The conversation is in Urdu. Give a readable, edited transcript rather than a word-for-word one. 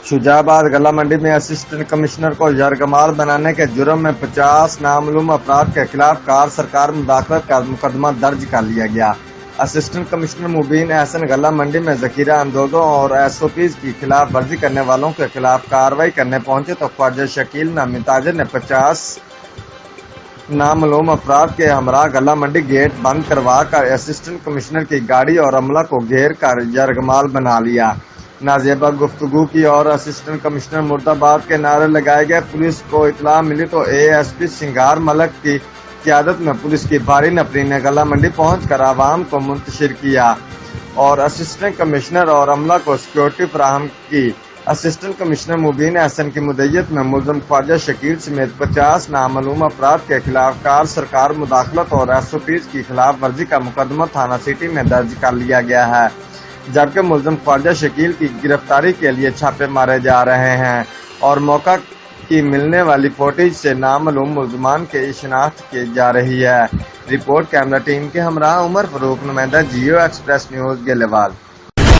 شجاعت گلہ منڈی میں اسسٹنٹ کمشنر کو یرغمال بنانے کے جرم میں 50 نامعلوم افراد کے خلاف کار سرکار مداخلت کا مقدمہ درج کر لیا گیا۔ اسسٹنٹ کمشنر مبین احسن گلہ منڈی میں ذخیرہ اندوزوں اور SOPs کی خلاف ورزی کرنے والوں کے خلاف کارروائی کرنے پہنچے تو خواجہ شکیل نامی تاجر نے 50 نامعلوم افراد کے ہمراہ گلہ منڈی گیٹ بند کروا کر اسسٹنٹ کمشنر کی گاڑی اور عملہ کو گھیر کر یرغمال بنا لیا۔ نازیبا گفتگو کی اور اسسٹنٹ کمشنر مرد آباد کے نعرے لگائے گئے۔ پولیس کو اطلاع ملی تو ASP سنگار ملک کی قیادت میں پولیس کی بھاری نفری نے گلہ منڈی پہنچ کر عوام کو منتشر کیا اور اسسٹنٹ کمشنر اور عملہ کو سیکورٹی فراہم کی۔ اسسٹنٹ کمشنر مبین احسن کی مدعیت میں ملزم خواجہ شکیل سمیت 50 نامعلوم افراد کے خلاف کار سرکار مداخلت اور SOPs کی خلاف ورزی کا مقدمہ تھانہ سٹی میں درج کر لیا گیا ہے، جبکہ ملزم خواجہ شکیل کی گرفتاری کے لیے چھاپے مارے جا رہے ہیں اور موقع کی ملنے والی فوٹیج سے نامعلوم ملزمان کی شناخت کی جا رہی ہے۔ رپورٹ کیمرہ ٹیم کے ہمراہ عمر فاروق، نمائندہ جیو ایکسپریس نیوز گلیوال۔